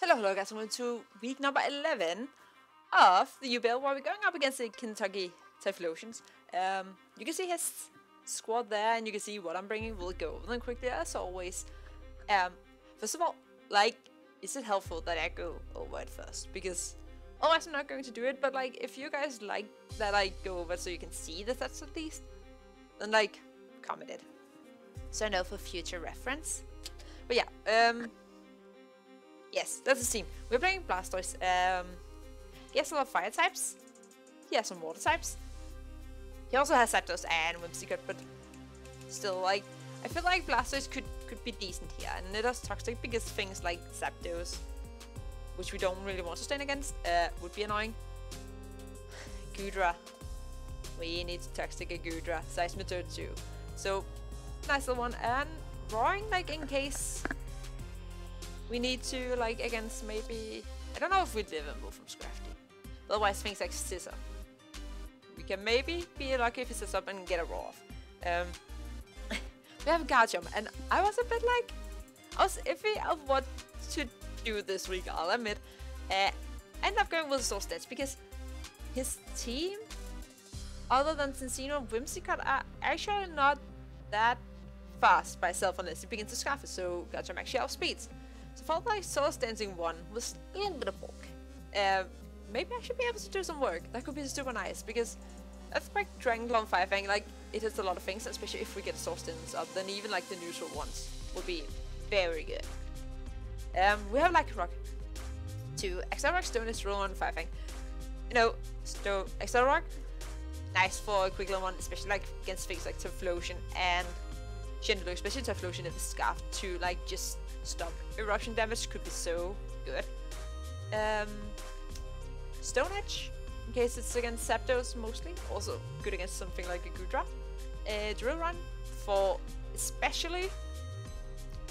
Hello guys, welcome to week number 11 of the UBL, where we're going up against the Kentucky Typhlosions. You can see his squad there, and you can see what I'm bringing. We'll go over them quickly as always. First of all, is it helpful that I go over it first? Because otherwise I'm not going to do it, but if you guys like that I go over it so you can see the stats at least, then comment it. So I know for future reference. But yeah, yes, that's the team. We're playing Blastoise. He has a lot of fire types. He has some water types. He also has Zapdos and Whimsicott, but still, I feel like Blastoise could be decent here. And it has toxic because things like Zapdos, which we don't really want to stand against, would be annoying. Gudra. We need to toxic a Gudra. Seismitoad too. So, nice little one. And Roaring, in case we need to, against maybe... I don't know if we'd live and move from Scrafty. Otherwise, things like Scissor. We can maybe be lucky if he sits up and get a roar off. We have a Garchomp, and I was a bit I was iffy of what to do this week, I'll admit. End up going with Source Stats, because his team, other than Cincino and Whimsicott, are actually not that fast by itself unless you begin to scarf it, so Garchomp actually outspeeds. So I felt like Source Dancing 1 was a little bit of bulk. Maybe I should be able to do some work. That could be super nice, because Earthquake, Dragon Claw, and Fire Fang, it hits a lot of things, especially if we get Source Dance up, then even the neutral ones will be very good. We have Rock to Axel Rock, Stone, Drill, and Fire Fang. You know, Axel Rock, nice for a quick little one, especially against things like Typhlosion and Chandelure, especially Typhlosion in the Scarf to just stop eruption damage could be so good. Stone Edge, in case it's against Zapdos mostly, also good against something like a Gudra. Drill Run for especially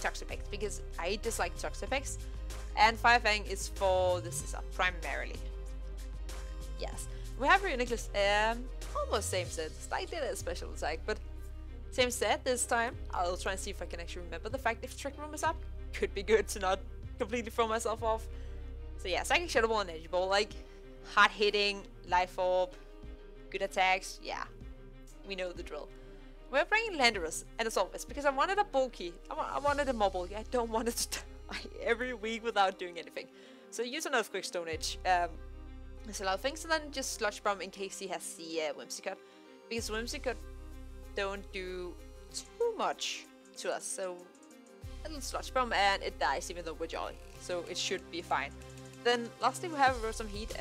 Toxapex, because I dislike Toxapex. And Fire Fang is for the Scissor, primarily. Yes. We have Reuniclus, almost same set, slightly less special attack, but same set this time. I'll try and see if I can actually remember the fact if Trick Room is up. Could be good to not completely throw myself off. So yeah, Psychic Shadow Ball and Energy Ball, hard hitting, Life Orb, good attacks, yeah. We know the drill. We're bringing Landorus, and as always, because I wanted a bulky, I wanted a more bulky, I don't want it to die every week without doing anything. So use an Earthquake, Stone Edge, there's a lot of things, and then just Sludge Bomb in case he has the Whimsicott, because Whimsicott don't do too much to us, so a little Sludge Bomb and it dies even though we're jolly, so it should be fine. Then lastly we have Rotom Heat,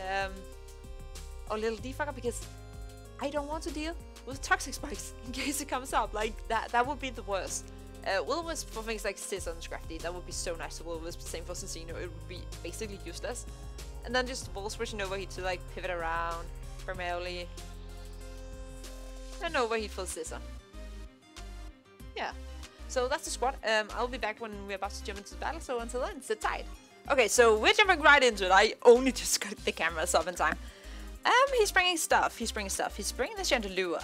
or Little Defogger, because I don't want to deal with Toxic Spikes in case it comes up, that would be the worst. Will-O-Wisp for things like Scissor and Scrafty, that would be so nice to Will-O-Wisp, same for Cincino, it would be basically useless. And then just Volt Switch and Overheat to pivot around, primarily. And Overheat for Scissor. Yeah. So that's the squad. I'll be back when we're about to jump into the battle, so until then, sit tight. Okay, so we're jumping right into it. I only just got the cameras up in time. He's bringing stuff. He's bringing the Chandelure.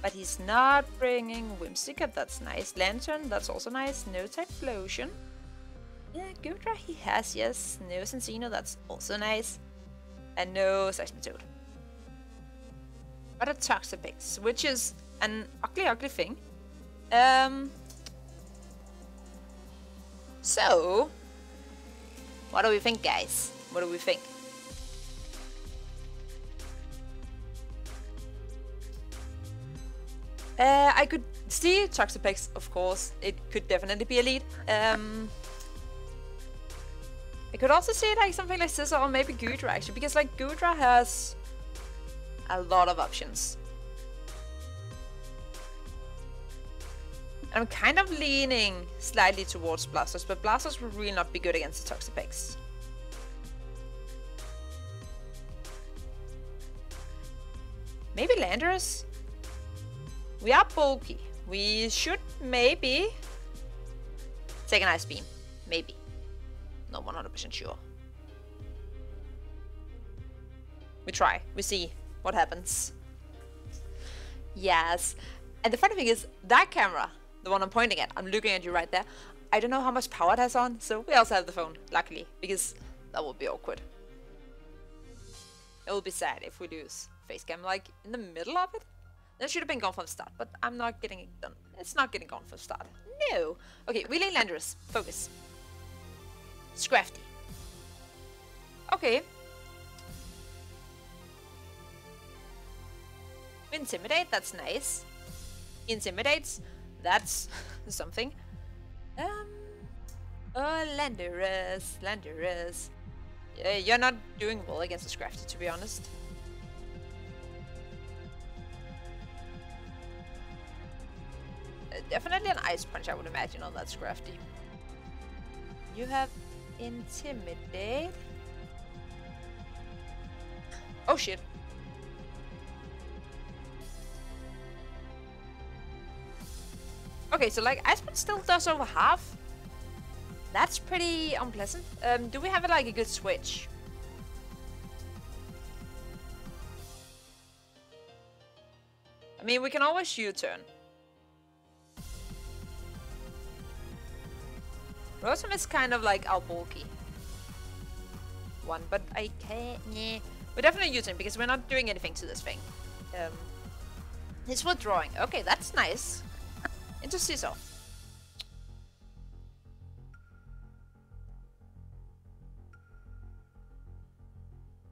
But he's not bringing Whimsicott, that's nice. Lantern, that's also nice. No Typhlosion. Yeah, Gudra he has, yes. No Cincino, that's also nice. And no Seismitoad. But a Toxapex, which is an ugly thing. So, what do we think, guys? What do we think? I could see Toxapex, of course. It could definitely be a lead. I could also see something like Scissor or maybe Gudra, actually, because Gudra has a lot of options. I'm kind of leaning slightly towards Blastoise, but Blastoise would really not be good against the Toxapex. Maybe Landorus? We are bulky. We should maybe take an Ice Beam. Maybe. Not 100% sure. We try. We see what happens. Yes. And the funny thing is, that camera, the one I'm pointing at, I'm looking at you right there, I don't know how much power it has on, so we also have the phone, luckily, because that would be awkward. It will be sad if we lose facecam, like, in the middle of it. That should have been gone from the start, but I'm not getting it done. It's not getting gone from the start. No! Okay, Relay Landers. Focus. Scrafty. Okay. Intimidate, that's nice. Intimidates, that's something. Landers. You're not doing well against the Scrafty, to be honest. Definitely an Ice Punch, I would imagine, on that Scrafty. You have Intimidate. Oh shit. Okay, so like Ice Punch still does over half. That's pretty unpleasant. Do we have like a good switch? I mean, we can always U-turn. Rotom is kind of like our bulky one, but I can't. Yeah. We're definitely U-turn because we're not doing anything to this thing. It's withdrawing. Okay, that's nice. Into Scizor.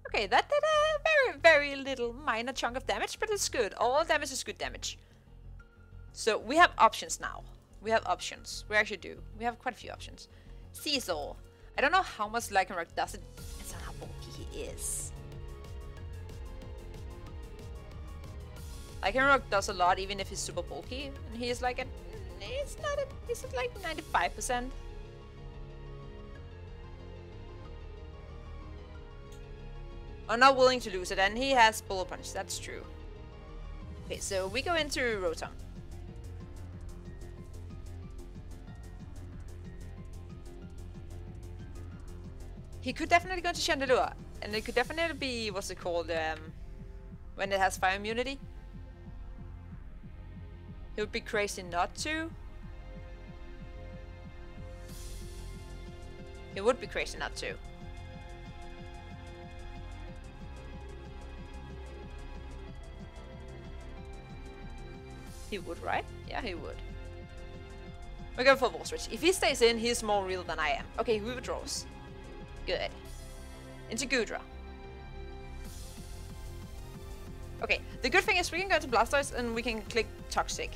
Okay, that did a very little minor chunk of damage, but it's good. All damage is good damage. So we have options now. We have options. We actually do. We have quite a few options. Scizor. I don't know how much Lycanroc does it. It's on how bulky he is. Lycanroc does a lot even if he's super bulky. And he's like he's at like 95%. I'm not willing to lose it, and he has Bullet Punch, that's true. Okay, so we go into Rotom. He could definitely go into Chandelure, and it could definitely be, what's it called, when it has fire immunity. It would be crazy not to. It would be crazy not to. He would, right? Yeah, he would. We're going for a Volt Switch. If he stays in, he's more real than I am. Okay, he withdraws. Good. Into Goodra. Okay, the good thing is we can go to Blastoise and we can click Toxic.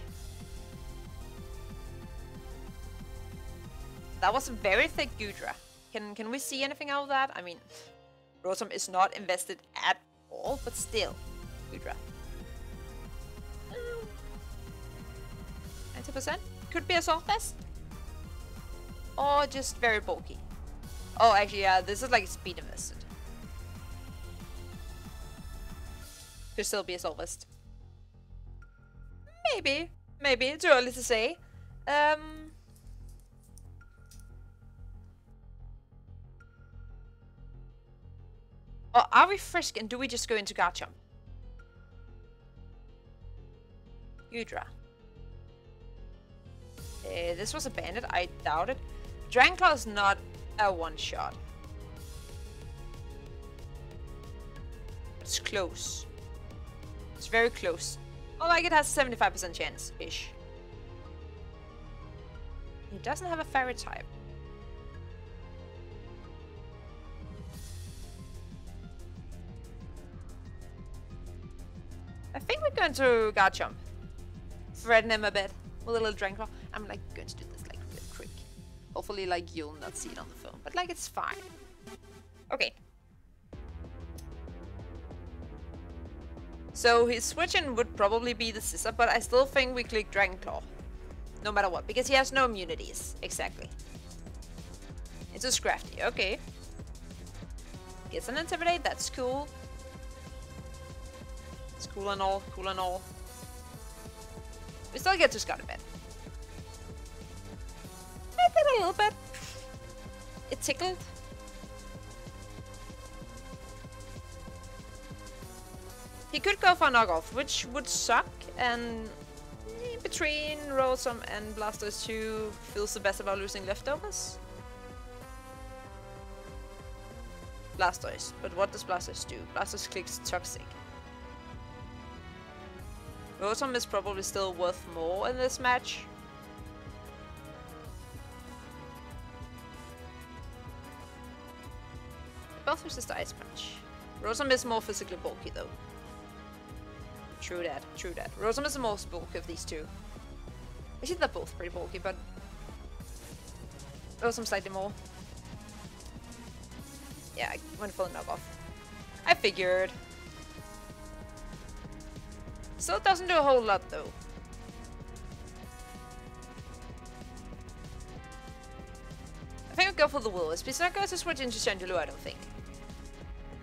That was a very thick Goodra. Can we see anything out of that? I mean, Rotom is not invested at all, but still. Goodra. 90%? Could be a Assault Vest. Or just very bulky. Oh, actually, yeah, this is like speed invested. Could still be a Assault Vest. Maybe. Maybe. Too early to say. Or are we Frisk and do we just go into Garchomp? Goodra. This was a Bandit, I doubt it. Dragonclaw is not a one-shot. It's close. It's very close. Oh, like it has a 75% chance-ish. It doesn't have a Fairy type. I think we're going to Garchomp. Threaten him a bit with a little Dragonclaw. I'm like going to do this like real quick. Hopefully like you'll not see it on the phone, but like it's fine. Okay. So his switch-in would probably be the Scissor, but I still think we click Dragonclaw. No matter what, because he has no immunities. Exactly. It's a Scrafty, okay. Gets an Intimidate, that's cool. It's cool and all, cool and all. We still get to Scott a bit. I did a little bit. It tickled. He could go for a knockoff, which would suck, and In between Rotom and Blastoise 2 feels the best about losing leftovers. Blastoise, but what does Blastoise do? Blastoise clicks Toxic. Rotom is probably still worth more in this match. Both resist Ice Punch. Rotom is more physically bulky though. True that, true that. Rotom is the most bulky of these two. Actually, they're both pretty bulky, but Rotom slightly more. Yeah, I went for the knockoff. I figured. Still doesn't do a whole lot though. I think I'll go for the Will-Wisp. He's not going to switch into Chandelure, I don't think.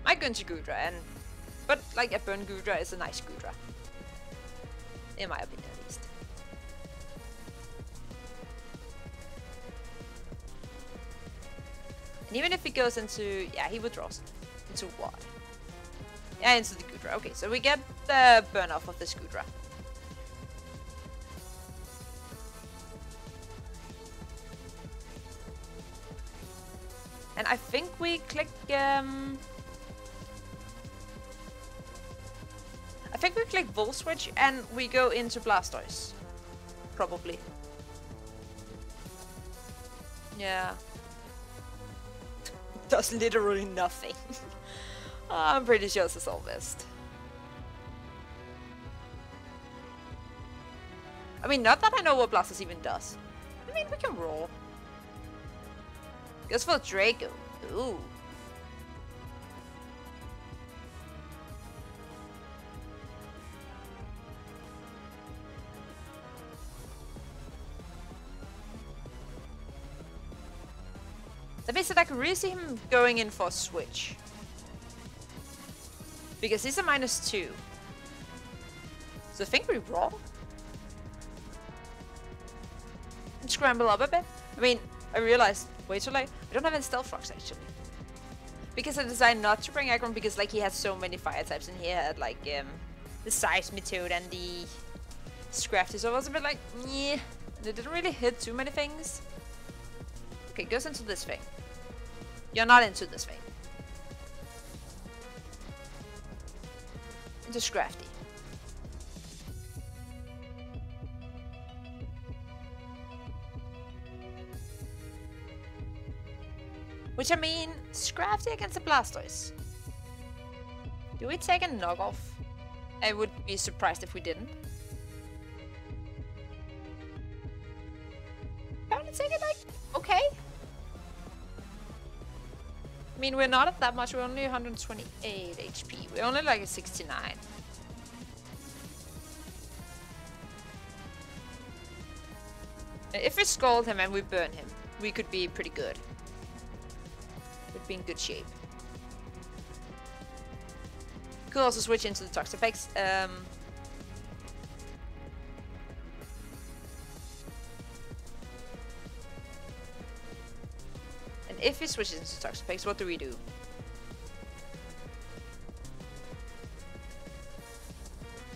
Might go into Goodra, but like a burn Goodra is a nice Goodra. In my opinion, at least. And even if he goes into... yeah, he withdraws. Into what? Yeah, into the Goodra. Okay, so we get the burn off of this Goodra. And I think we click... I think we click Volt Switch and we go into Blastoise. Probably. Yeah. Does literally nothing. I'm pretty sure this is all best. I mean, not that I know what Blastoise even does. I mean, we can roll. Goes for Draco. Ooh. That means that I can really see him going in for a switch. Because he's a -2. So I think we roll. And scramble up a bit. I mean, I realized way too late. I don't have any Stealth Rocks actually. Because I decided not to bring Aggron because like he had so many fire types and he had like the Seismitoad and the Scrafty. So I was a bit like, yeah. And it didn't really hit too many things. Okay, goes into this thing. You're not into this thing. Into Scrafty. Which I mean, Scrafty against a Blastoise. Do we take a knockoff? I would be surprised if we didn't. Probably take it like, okay. I mean, we're not at that much, we're only 128 HP. We're only like a 69. If we scald him and we burn him, we could be pretty good. We'd be in good shape. Could also switch into the Toxapex. And if he switches into Toxapex, what do we do?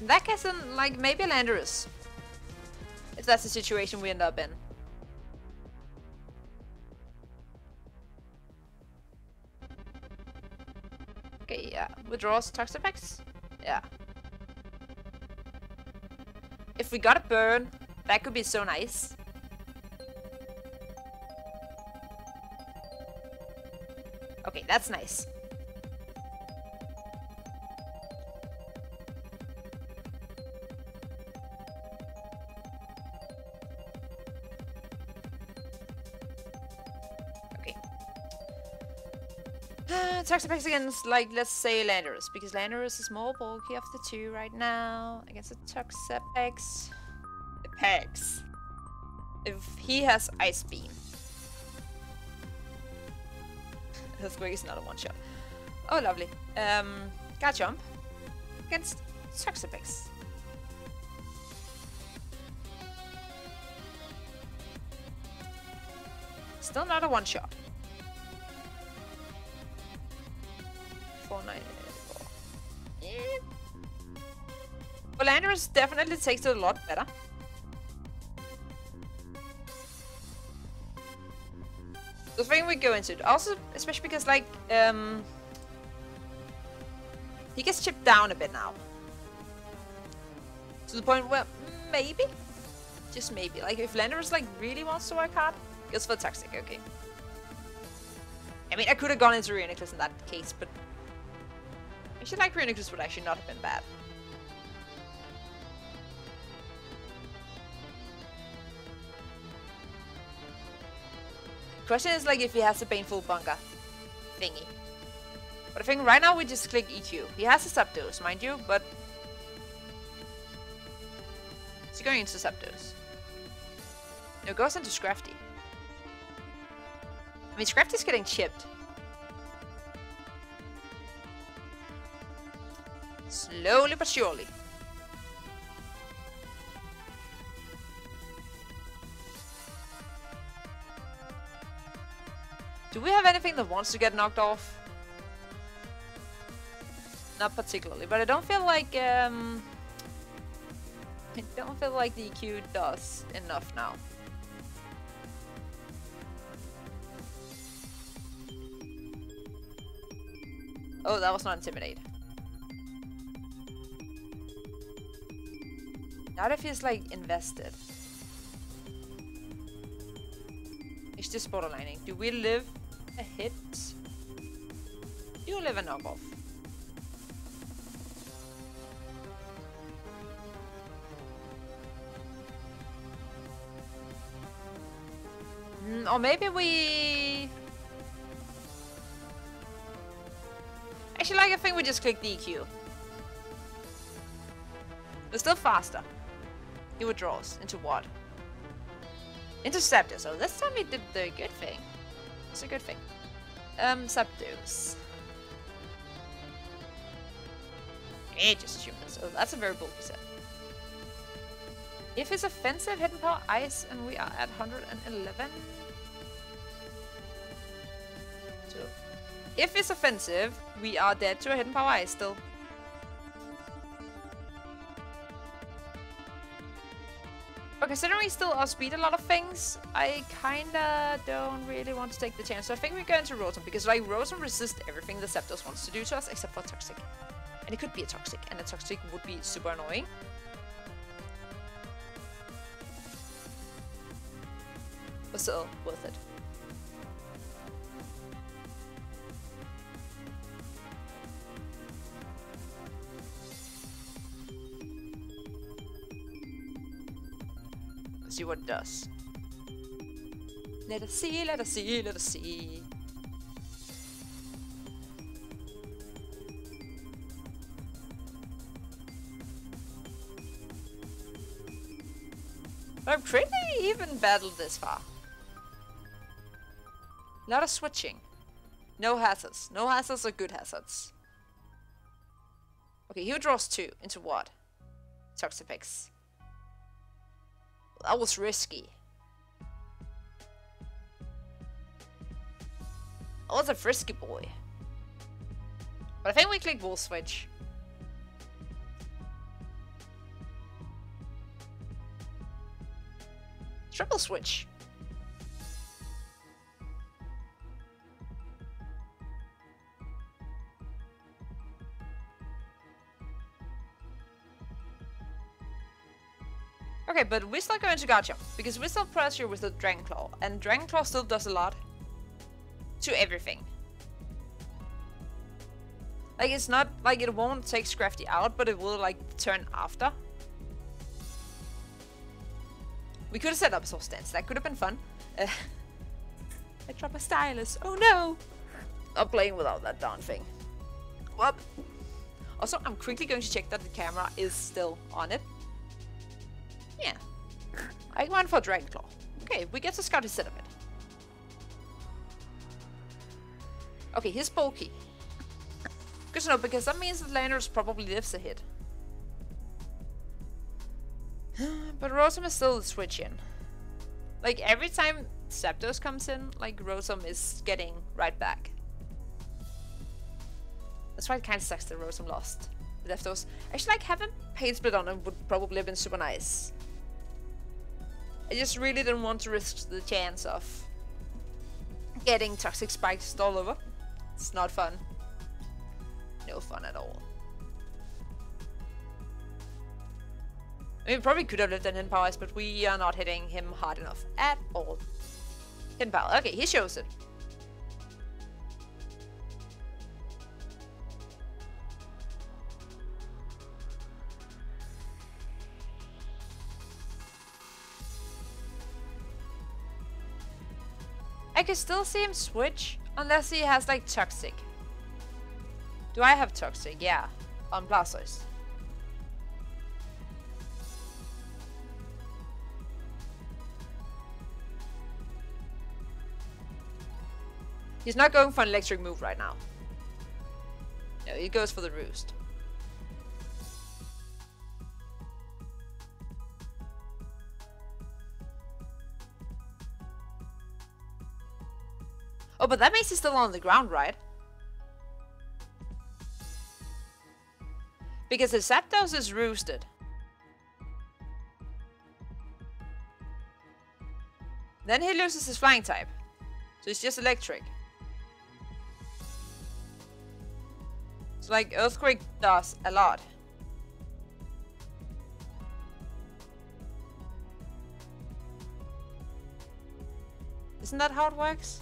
In that case, then, like, maybe Landorus. If that's the situation we end up in. Okay, yeah. Withdraws Toxapex? Yeah. If we got a burn, that could be so nice. Okay, that's nice. Okay. Toxapex against, like, let's say Landorus, because Landorus is more bulky of the two right now. Against the Toxapex. Apex. If he has Ice Beam. Earthquake is not a one-shot. Oh, lovely. Garchomp against Toxapex. Still not a one-shot. 494. Well, Landorus definitely takes it a lot better. think we go into it. Also, especially because, like, he gets chipped down a bit now. To the point where maybe, just maybe, like, if Landorus, like, really wants to work hard, goes for Toxic, okay. I mean, I could have gone into Reuniclus in that case, but actually, like, Reuniclus would actually not have been bad. Question is, like, if he has a Baneful Bunker thingy. But I think right now we just click EQ. He has a Zapdos, mind you, but he's going into Zapdos. No, goes into Scrafty. I mean, Scrafty's getting chipped. Slowly but surely. Do we have anything that wants to get knocked off? Not particularly, but I don't feel like the EQ does enough now. Oh, that was not Intimidate. Now that feels like invested. It's just borderlining. Do we live a hit? You live a knockoff. Or maybe we... Actually, like, I think we just click DQ. We're still faster. He withdraws. Into what? Interceptor. So this time he did the good thing. It's a good thing. Zapdos. Just assume this. Oh, that's a very bulky set. If it's offensive, hidden power ice, and we are at 111. So, if it's offensive, we are dead to a hidden power ice still. But considering we still outspeed a lot of things, I kinda don't really want to take the chance. So I think we go into Rotom, because like Rotom resists everything the Zapdos wants to do to us, except for Toxic. And it could be a Toxic, and a Toxic would be super annoying. But still, worth it. Let's see what it does. Let us see, let us see, let us see. I've pretty even battled this far. A lot of switching. No hazards. No hazards are good hazards. Okay, he draws 2. Into what? Toxapex. Well, that was risky. That was a frisky boy. But I think we click Wolf Switch. Triple Switch. Okay, but we're still going to Gotcha, because we still pressure with the Dragon Claw, and Dragon Claw still does a lot to everything. Like, it's not like it won't take Scrafty out, but it will like turn after. We could have set up a Soul Stance, that could have been fun. I dropped my stylus, oh no! Not playing without that darn thing. Whoop. Also, I'm quickly going to check that the camera is still on it. Yeah. I went for Dragon Claw. Okay, we get to scout instead of it. Okay, he's bulky. Good to know, because that means that Landorus probably lives a hit. But Rotom is still the switch in. Like, every time Zapdos comes in, like, Rotom is getting right back. That's why it kind of sucks that Rotom lost. Left those. Actually, like, having Pain Split on him would probably have been super nice. I just really didn't want to risk the chance of getting toxic spikes all over. It's not fun. No fun at all. I mean, we probably could have lived in hidden powers, but we are not hitting him hard enough at all. Hidden power. Okay, he shows it. I can still see him switch, unless he has like toxic. Do I have toxic? Yeah, on Blastoise. He's not going for an electric move right now. No, he goes for the roost. Oh, but that means he's still on the ground, right? Because his Zapdos is roosted. Then he loses his flying type. So it's just electric. So like Earthquake does a lot. Isn't that how it works?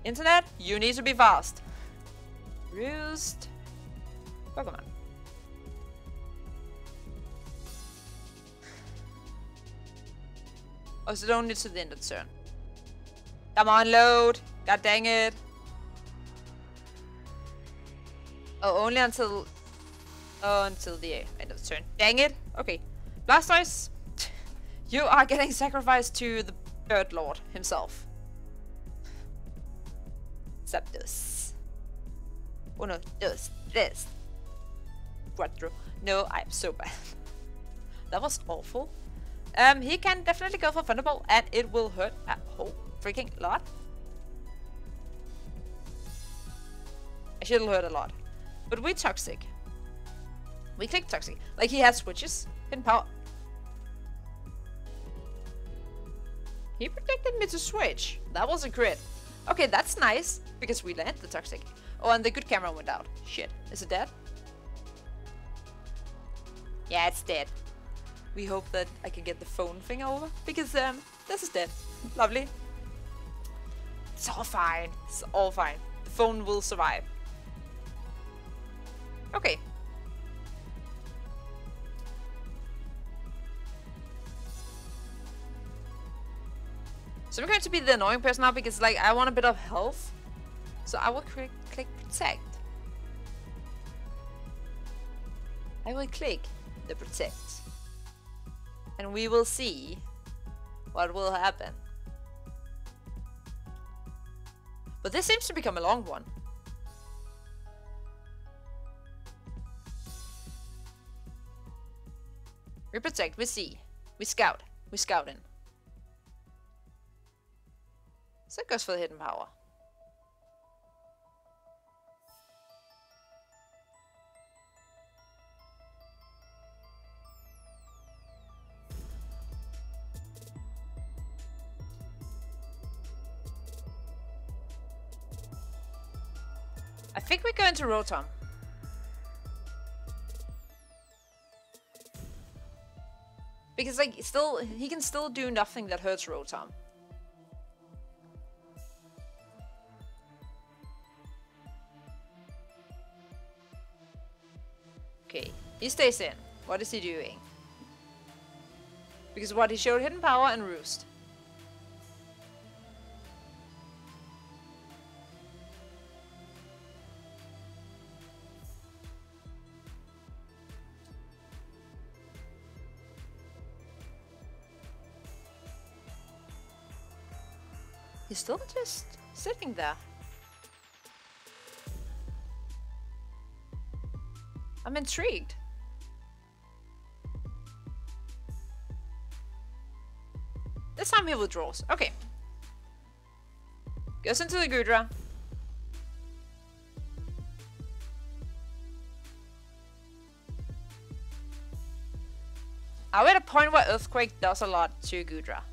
Internet, you need to be fast. Roost. Pokemon. Oh, so only to the end of the turn. Come on, load. God dang it. Oh, only until the end of the turn. Dang it. Okay. Blastoise, you are getting sacrificed to the Bird Lord himself. Zapdos. Uno, dos, tres. Cuatro. No, I'm so bad. That was awful. He can definitely go for Thunderbolt, and it will hurt a whole freaking lot. Actually, it'll hurt a lot. But we're toxic. We click toxic. Like, he has switches. Hidden power. He predicted me to switch. That was a crit. Okay, that's nice, because we land the toxic. Oh, and the good camera went out. Shit. Is it dead? Yeah, it's dead. We hope that I can get the phone thing over, because this is dead. Lovely. It's all fine. It's all fine. The phone will survive. Okay. So I'm going to be the annoying person now, because like I want a bit of health. So I will click protect. I will click the protect. And we will see what will happen. But this seems to become a long one. We protect, we see, we scout, we scouting. So it goes for the hidden power. I think we go into Rotom. Because like he can still do nothing that hurts Rotom. Okay, he stays in. What is he doing? Because what he showed hidden power and roost. He's still just sitting there. I'm intrigued. This time he withdraws. Okay. Goes into the Gudra. Are we at a point where Earthquake does a lot to Gudra?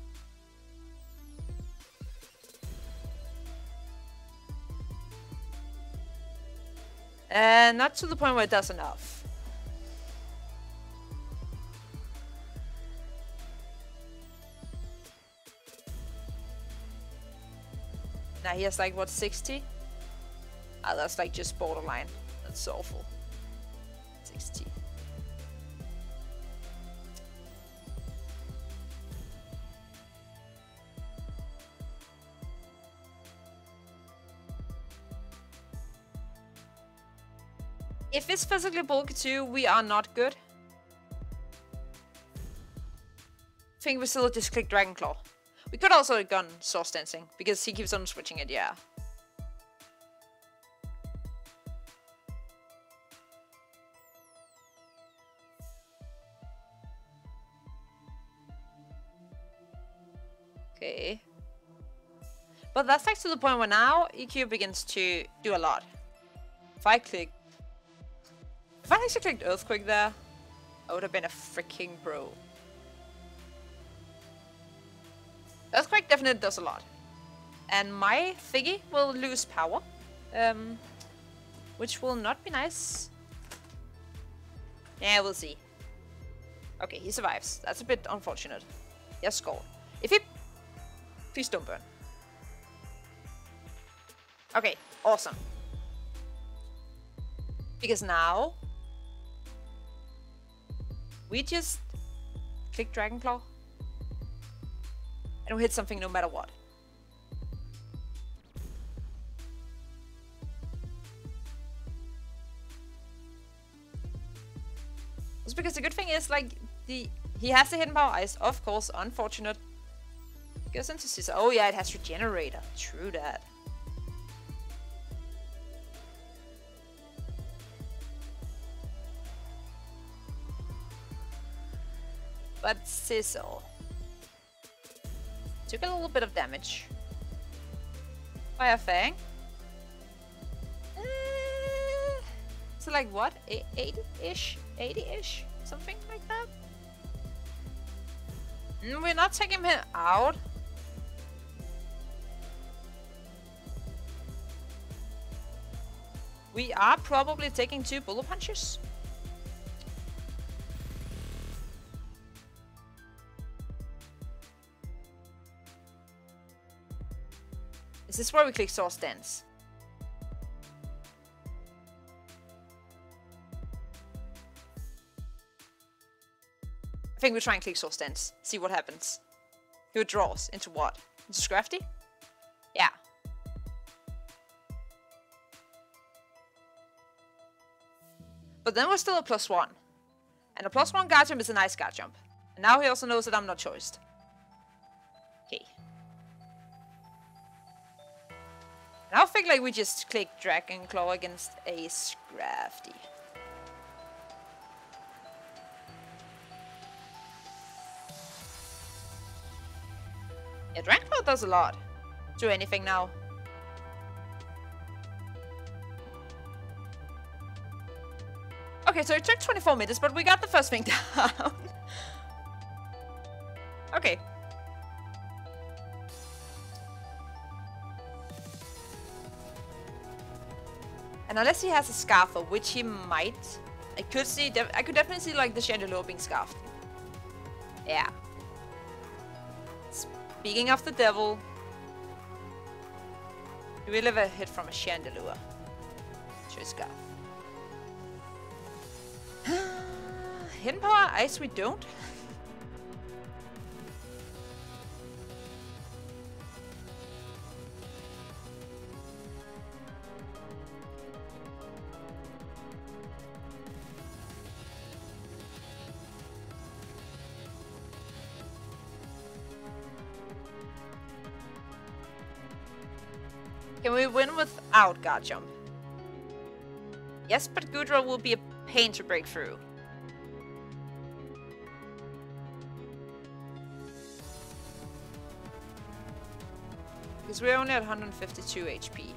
Not to the point where it does enough. Now he has like, what, 60? Ah, that's like just borderline. That's awful. 60. If it's physically bulky too, we are not good. I think we still just click Dragon Claw. We could also have gone Source Dancing, because he keeps on switching it, yeah. Okay. But that's like to the point where now EQ begins to do a lot. If I actually clicked Earthquake there, I would have been a freaking pro. Earthquake definitely does a lot. And my thingy will lose power. Which will not be nice. Yeah, we'll see. Okay, he survives. That's a bit unfortunate. Yes, scored. If he... Please don't burn. Okay, awesome. Because now... we just click Dragon Claw. And we hit something no matter what. It's because the good thing is, like, he has the hidden power ice, of course, unfortunate. Goes into Scissor. Oh yeah, it has Regenerator. True that. But Sizzle took a little bit of damage. Fire Fang. So like what? 80-ish? 80-ish? Something like that? We're not taking him out. We are probably taking 2 bullet punches. Is this where we click Source Dance? I think we try and click Source Dance. See what happens. He withdraws into what? Into Scrafty? Yeah. But then we're still a +1. And a +1 guard jump is a nice guard jump. And now he also knows that I'm not choiced. Okay. Now I think like we just click Dragon Claw against a Scrafty. Yeah, Dragon Claw does a lot. Do anything now. Okay, so it took 24 minutes, but we got the first thing down. Okay. And unless he has a Scarfer, which he might, I could definitely see like the Chandelier being scarfed. Yeah. Speaking of the devil, do we live a hit from a Chandelier? Sure, scarf. Hidden power ice we don't. Can we win without guard jump? Yes, but Gudra will be a pain to break through. Because we're only at 152 HP.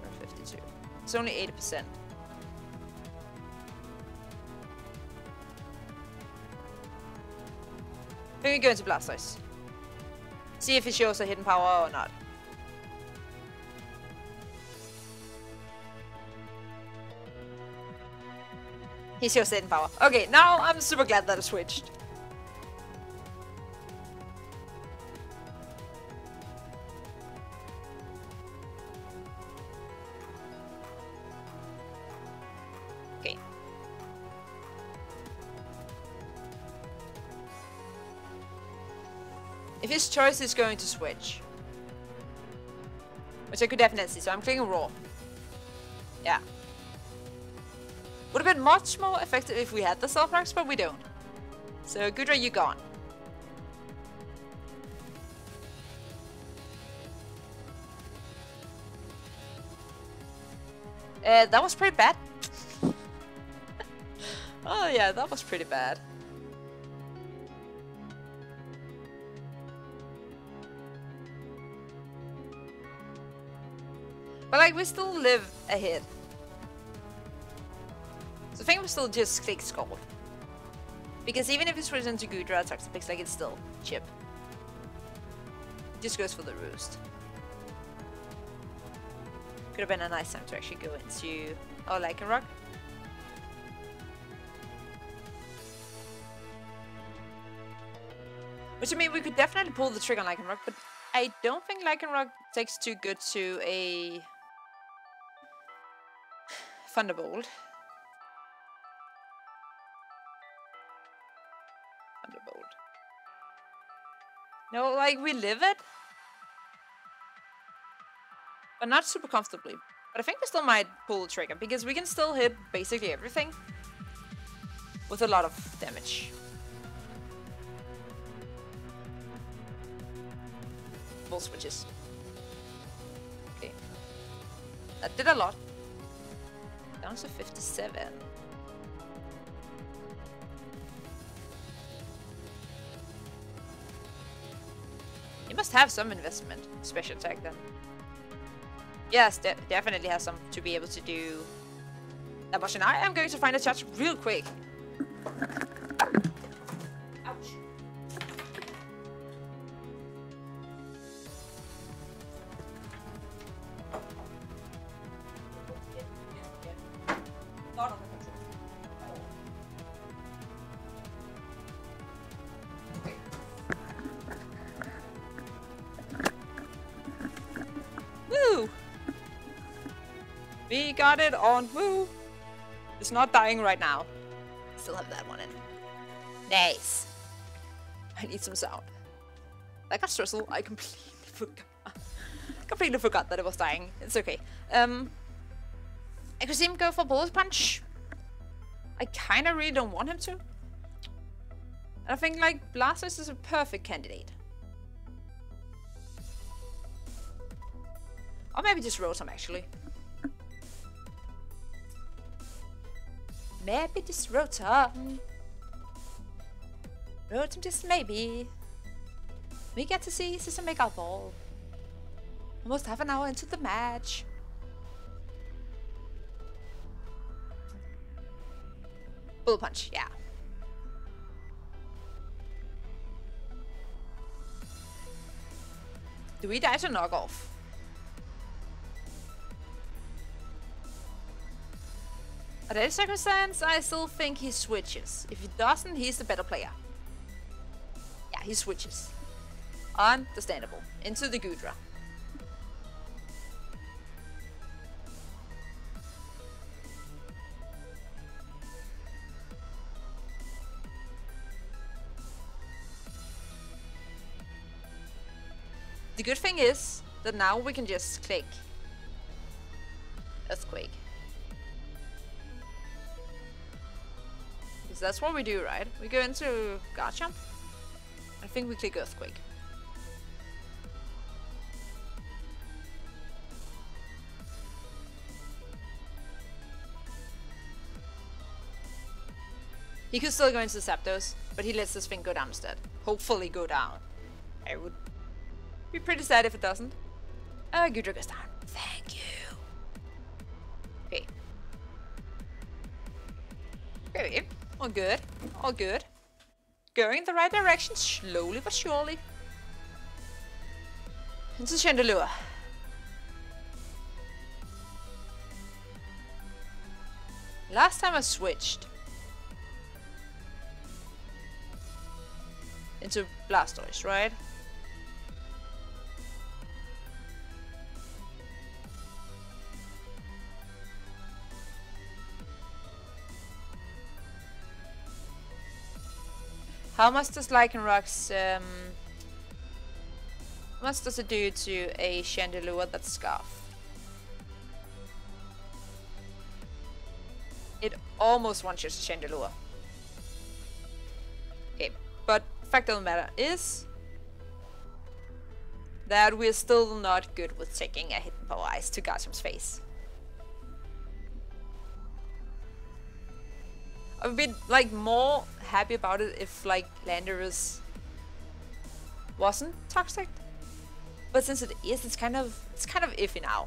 Or 52. It's only 80%. going to go into Blastoise. See if he shows a hidden power or not. He shows hidden power. Okay, now I'm super glad that I switched. Okay. If his choice is going to switch, which I could definitely see, so I'm clicking raw. Yeah. Would have been much more effective if we had the Sawsbucks, but we don't. So Gudra, you gone. That was pretty bad. Oh yeah, that was pretty bad. But like, we still live ahead. So I think we still just click Scald. Because even if it's switched into Gudra, Toxapex, like, it's still chip. Just goes for the roost. Could have been a nice time to actually go into Lycanroc. Which, I mean, we could definitely pull the trigger on Lycanroc, but I don't think Lycanroc takes too good to a Thunderbolt. Thunderbolt. No, like, we live it. But not super comfortably. But I think we still might pull the trigger, because we can still hit basically everything with a lot of damage. Full switches. Okay. That did a lot. Down to 57. You must have some investment, special attack then. Yes, definitely has some to be able to do that much. And I am going to find a charge real quick. Ouch. Woo! We got it on. Woo! It's not dying right now. Still have that one in. Nice. I need some sound. Like a Struzzle, I completely forgot that it was dying. It's okay. I could see him go for Bullet Punch. I kind of really don't want him to. And I think like Blastoise is a perfect candidate. Or maybe just Rotom actually. Maybe just Rotom. Rotom just maybe. We get to see System Mega Ball. Almost half an hour into the match. Bullet Punch, yeah. Do we die to knock off? Under any circumstance, I still think he switches. If he doesn't, he's the better player. Yeah, he switches. Understandable. Into the Gudra. The good thing is that now we can just click Earthquake. Because that's what we do, right? We go into Garchomp. I think we click Earthquake. He could still go into Zapdos, but he lets this thing go down instead. Hopefully go down. I would be pretty sad if it doesn't. Gudra goes down. Thank you. Okay. There we go. All good. All good. Going in the right direction, slowly but surely. Into Chandelure. Last time I switched into Blastoise, right? How much does Lycanroc, how much does it do to a Chandelure that's Scarf? It almost one-shots a Chandelure. Okay, but fact of the matter is that we're still not good with taking a Hidden Power Ice to Garchomp's face. I would be like more happy about it if like Landorus wasn't toxic, but since it is, it's kind of iffy now.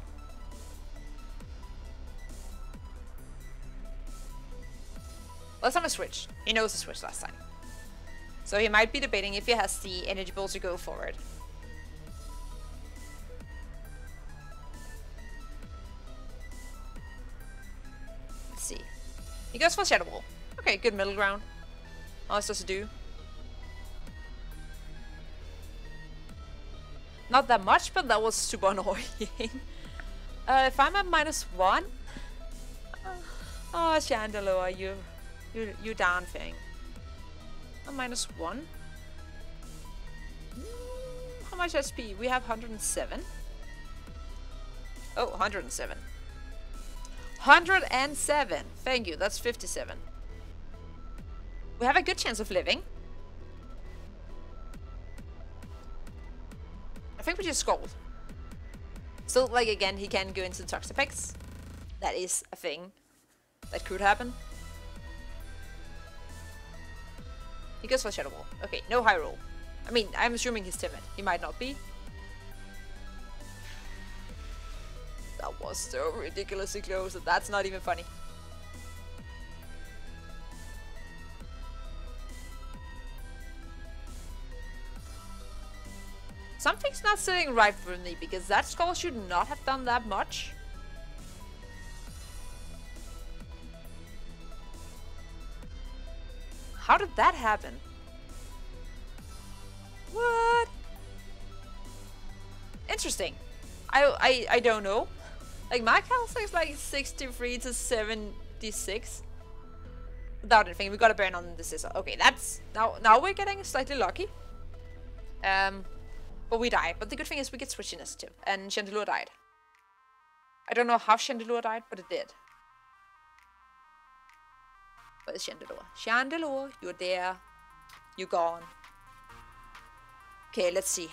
Last time I switched, he knows I switched last time, so he might be debating if he has the energy ball to go forward. Let's see. He goes for Shadow Ball. Okay, good middle ground. How else does it do? Not that much, but that was super annoying. If I'm at -1, oh Chandelure, you darn thing. I'm -1. How much SP? We have 107. Oh, 107. 107. Thank you. That's 57. We have a good chance of living. I think we just scold. Still, like, again, he can go into the Toxapex. That is a thing that could happen. He goes for Shadow Ball. Okay, no high roll. I mean, I'm assuming he's timid. He might not be. That was so ridiculously close that that's not even funny. Something's not sitting right for me, because that skull should not have done that much. How did that happen? What? Interesting. I don't know. Like, my health is like 63 to 76. Without anything, we got a burn on the scissor. Okay, that's now we're getting slightly lucky. But we die. But the good thing is we get switch initiative, and Chandelure died. I don't know how Chandelure died, but it did. Where's Chandelure? Chandelure, you're there. You're gone. Okay, let's see.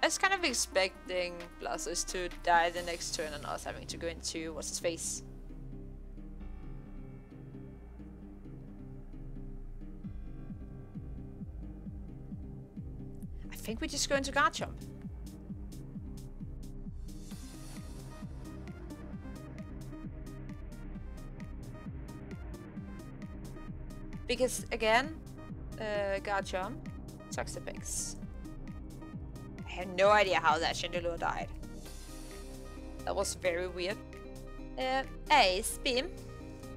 I was kind of expecting Blastoise to die the next turn and us having to go into what's his face. I think we just go into Garchomp. Because again, Garchomp, Toxapex. I have no idea how that Chandelure died. That was very weird. Ice Beam.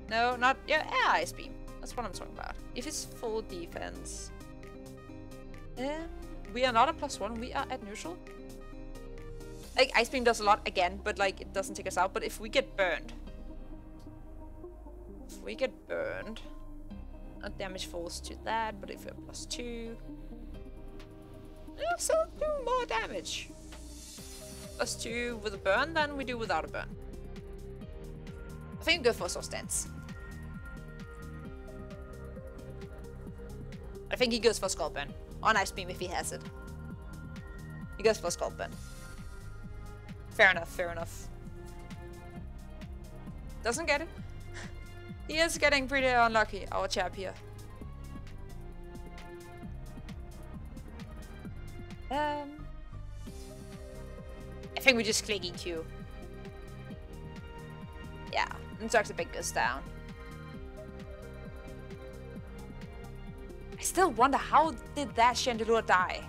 No, not... Yeah, Ice Beam. That's what I'm talking about. If it's full defense... we are not at +1, we are at neutral. Like, Ice Beam does a lot again, but like, it doesn't take us out. But if we get burned... Not damage falls to that, but if we're +2... So do more damage. +2 with a burn than we do without a burn. I think we go for Soul Stance. I think he goes for Skull Burn. On Ice Beam if he has it. He goes for Skull Burn. Fair enough, fair enough. Doesn't get it. He is getting pretty unlucky, our chap here. I think we just click EQ. Yeah, and Toxic Bait goes down. I still wonder, how did that Chandelure die?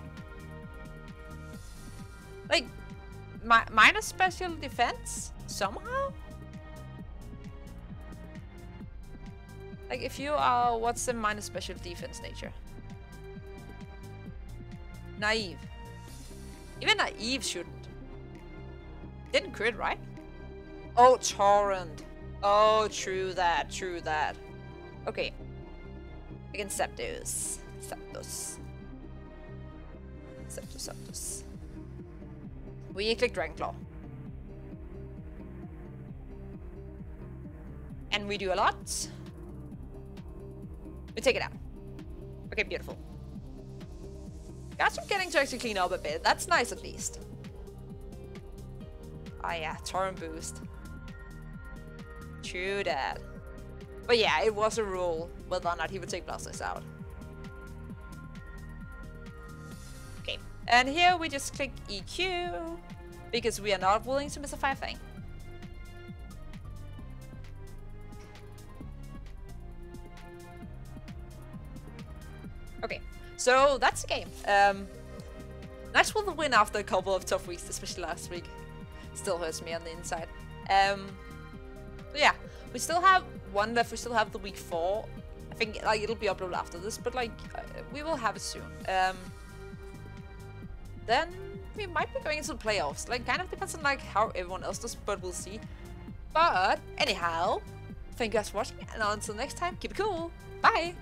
Like, minus special defense? Somehow? Like, if you are... What's the minus special defense nature? Naive. Even naive shouldn't. Didn't crit, right? Oh, Torrent. Oh, true that, true that. Okay. Against Zapdos. Zapdos. We click Dragon Claw. And we do a lot. We take it out. Okay, beautiful. Guys are getting to actually clean up a bit. That's nice at least. Ah yeah, Torrent boost. True that. But yeah, it was a rule whether or not he would take Blastoise out. Okay, and here we just click EQ because we are not willing to miss a fire thing. Okay, so that's the game. Nice with the win after a couple of tough weeks, especially last week. Still hurts me on the inside. But yeah, we still have one left. We still have the week 4. I think like it'll be uploaded after this, but like we will have it soon. Then we might be going into the playoffs. Like, kind of depends on like how everyone else does, but we'll see. But anyhow, thank you guys for watching, and until next time, keep it cool. Bye.